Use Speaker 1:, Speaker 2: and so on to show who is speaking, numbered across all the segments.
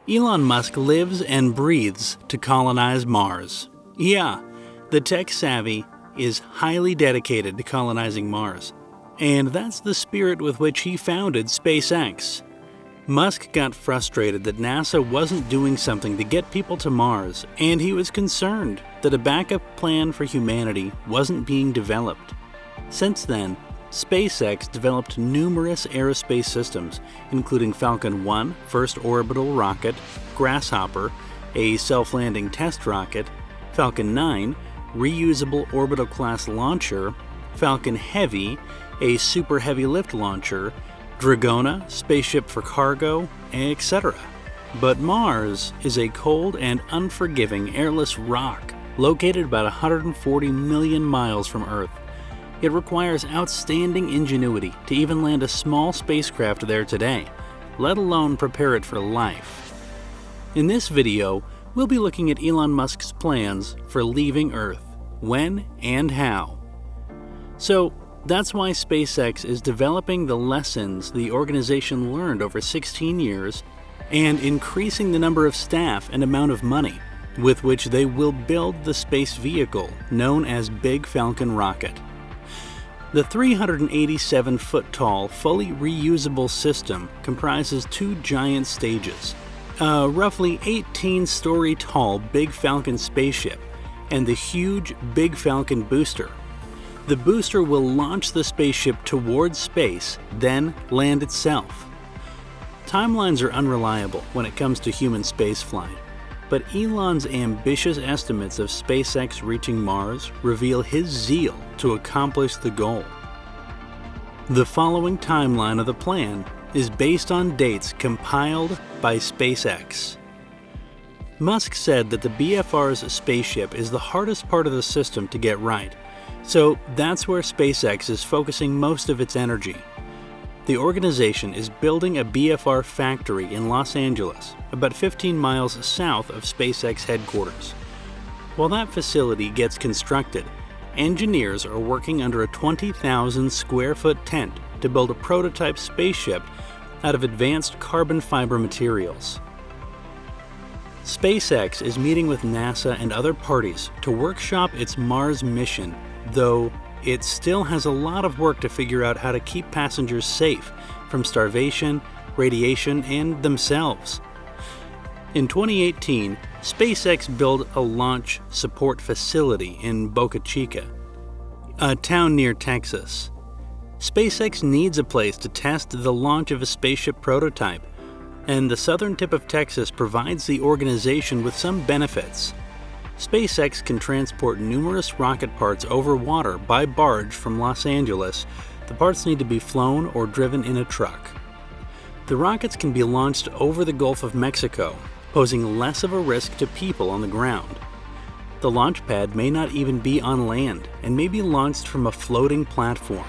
Speaker 1: Elon Musk lives and breathes to colonize Mars. Yeah, the tech-savvy is highly dedicated to colonizing Mars, and that's the spirit with which he founded SpaceX. Musk got frustrated that NASA wasn't doing something to get people to Mars, and he was concerned that a backup plan for humanity wasn't being developed. Since then, SpaceX developed numerous aerospace systems, including Falcon 1, first orbital rocket, Grasshopper, a self-landing test rocket, Falcon 9, reusable orbital-class launcher, Falcon Heavy, a super heavy lift launcher, Dragona, spaceship for cargo, etc. But Mars is a cold and unforgiving airless rock located about 140 million miles from Earth. It requires outstanding ingenuity to even land a small spacecraft there today, let alone prepare it for life. In this video, we'll be looking at Elon Musk's plans for leaving Earth, when and how. So, that's why SpaceX is developing the lessons the organization learned over 16 years and increasing the number of staff and amount of money with which they will build the space vehicle known as Big Falcon rocket. The 387-foot-tall, fully reusable system comprises two giant stages, a roughly 18-story-tall Big Falcon spaceship and the huge Big Falcon booster. The booster will launch the spaceship towards space, then land itself. Timelines are unreliable when it comes to human spaceflight, but Elon's ambitious estimates of SpaceX reaching Mars reveal his zeal to accomplish the goal. The following timeline of the plan is based on dates compiled by SpaceX. Musk said that the BFR's spaceship is the hardest part of the system to get right, so that's where SpaceX is focusing most of its energy. The organization is building a BFR factory in Los Angeles, about 15 miles south of SpaceX headquarters. While that facility gets constructed, engineers are working under a 20,000 square foot tent to build a prototype spaceship out of advanced carbon fiber materials. SpaceX is meeting with NASA and other parties to workshop its Mars mission, though it still has a lot of work to figure out how to keep passengers safe from starvation, radiation, and themselves. In 2018, SpaceX built a launch support facility in Boca Chica, a town near Texas. SpaceX needs a place to test the launch of a spaceship prototype, and the southern tip of Texas provides the organization with some benefits. SpaceX can transport numerous rocket parts over water by barge from Los Angeles. The parts need to be flown or driven in a truck. The rockets can be launched over the Gulf of Mexico, posing less of a risk to people on the ground. The launch pad may not even be on land and may be launched from a floating platform.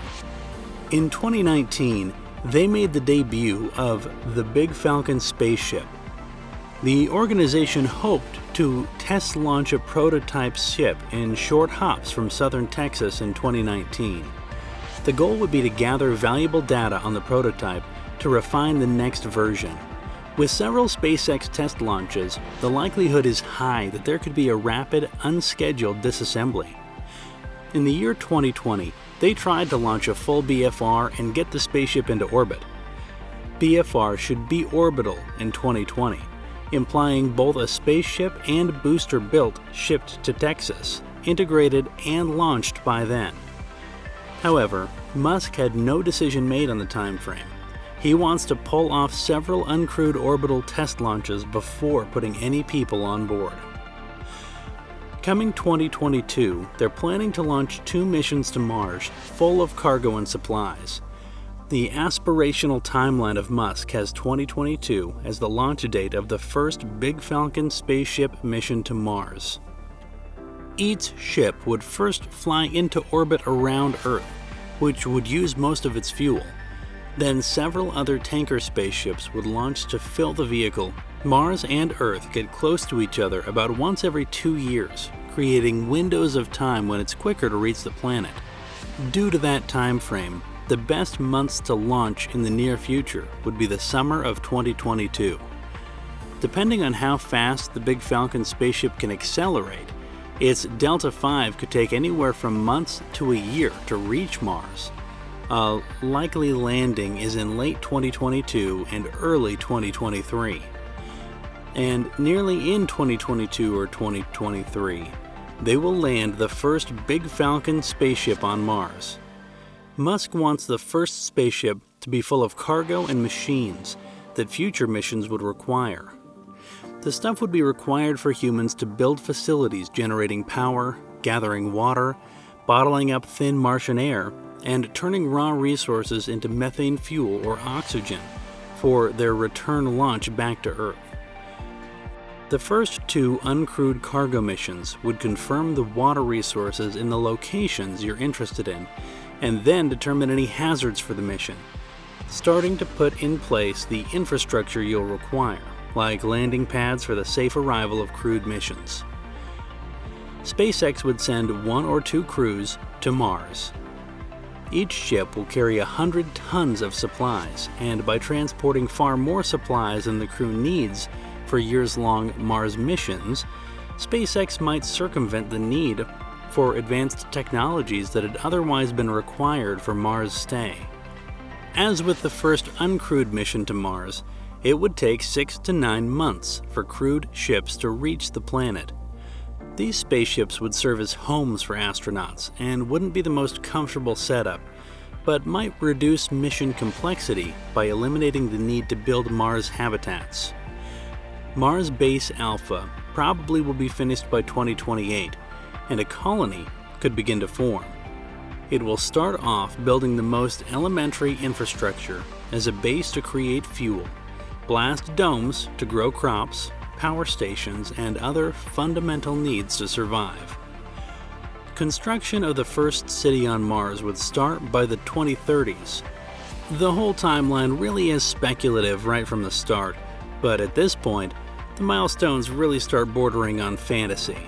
Speaker 1: In 2019, they made the debut of the Big Falcon spaceship. The organization hoped to test launch a prototype ship in short hops from southern Texas in 2019. The goal would be to gather valuable data on the prototype to refine the next version. With several SpaceX test launches, the likelihood is high that there could be a rapid, unscheduled disassembly. In the year 2020, they tried to launch a full BFR and get the spaceship into orbit. BFR should be orbital in 2020. Implying both a spaceship and booster built, shipped to Texas, integrated and launched by then. However, Musk had no decision made on the time frame. He wants to pull off several uncrewed orbital test launches before putting any people on board. Coming 2022, they're planning to launch 2 missions to Mars, full of cargo and supplies. The aspirational timeline of Musk has 2022 as the launch date of the first Big Falcon spaceship mission to Mars. Each ship would first fly into orbit around Earth, which would use most of its fuel. Then several other tanker spaceships would launch to fill the vehicle. Mars and Earth get close to each other about once every 2 years, creating windows of time when it's quicker to reach the planet. Due to that time frame, the best months to launch in the near future would be the summer of 2022. Depending on how fast the Big Falcon spaceship can accelerate, its Delta V could take anywhere from months to a year to reach Mars. A likely landing is in late 2022 and early 2023. And nearly in 2022 or 2023, they will land the first Big Falcon spaceship on Mars. Musk wants the first spaceship to be full of cargo and machines that future missions would require. The stuff would be required for humans to build facilities generating power, gathering water, bottling up thin Martian air, and turning raw resources into methane fuel or oxygen for their return launch back to Earth. The first 2 uncrewed cargo missions would confirm the water resources in the locations you're interested in, and then determine any hazards for the mission, starting to put in place the infrastructure you'll require, like landing pads for the safe arrival of crewed missions. SpaceX would send 1 or 2 crews to Mars. Each ship will carry 100 tons of supplies, and by transporting far more supplies than the crew needs for years-long Mars missions, SpaceX might circumvent the need for advanced technologies that had otherwise been required for Mars' stay. As with the first uncrewed mission to Mars, it would take 6 to 9 months for crewed ships to reach the planet. These spaceships would serve as homes for astronauts and wouldn't be the most comfortable setup, but might reduce mission complexity by eliminating the need to build Mars habitats. Mars Base Alpha probably will be finished by 2028, and a colony could begin to form. It will start off building the most elementary infrastructure as a base to create fuel, blast domes to grow crops, power stations, and other fundamental needs to survive. Construction of the first city on Mars would start by the 2030s. The whole timeline really is speculative right from the start, but at this point, the milestones really start bordering on fantasy.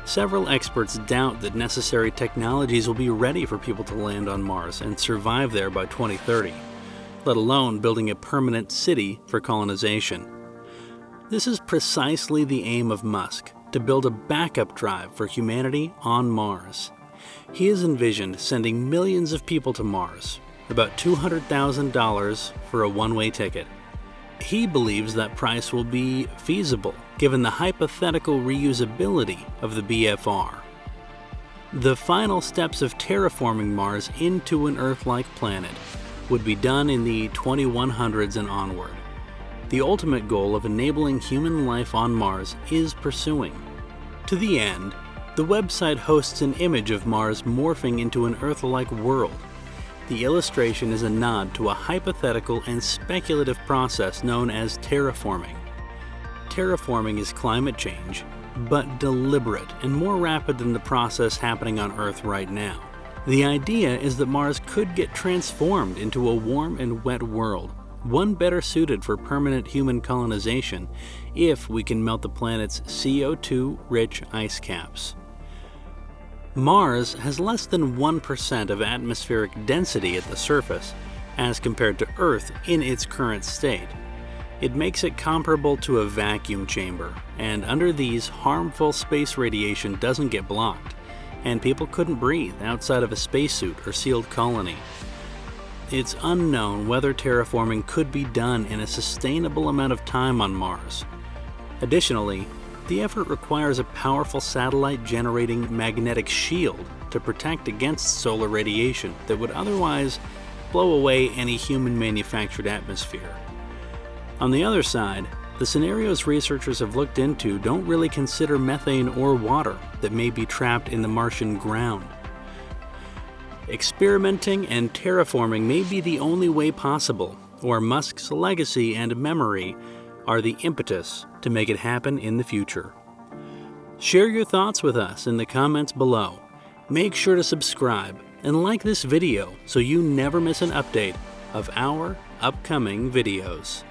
Speaker 1: Several experts doubt that necessary technologies will be ready for people to land on Mars and survive there by 2030, let alone building a permanent city for colonization. This is precisely the aim of Musk, to build a backup drive for humanity on Mars. He has envisioned sending millions of people to Mars, about $200,000 for a one-way ticket. He believes that price will be feasible, given the hypothetical reusability of the BFR. The final steps of terraforming Mars into an Earth-like planet would be done in the 2100s and onward. The ultimate goal of enabling human life on Mars is pursuing. To the end, the website hosts an image of Mars morphing into an Earth-like world. The illustration is a nod to a hypothetical and speculative process known as terraforming. Terraforming is climate change, but deliberate and more rapid than the process happening on Earth right now. The idea is that Mars could get transformed into a warm and wet world, one better suited for permanent human colonization if we can melt the planet's CO2-rich ice caps. Mars has less than 1% of atmospheric density at the surface, as compared to Earth in its current state. It makes it comparable to a vacuum chamber, and under these, harmful space radiation doesn't get blocked, and people couldn't breathe outside of a spacesuit or sealed colony. It's unknown whether terraforming could be done in a sustainable amount of time on Mars. Additionally, the effort requires a powerful satellite-generating magnetic shield to protect against solar radiation that would otherwise blow away any human-manufactured atmosphere. On the other side, the scenarios researchers have looked into don't really consider methane or water that may be trapped in the Martian ground. Experimenting and terraforming may be the only way possible, or Musk's legacy and memory are the impetus to make it happen in the future. Share your thoughts with us in the comments below. Make sure to subscribe and like this video so you never miss an update of our upcoming videos.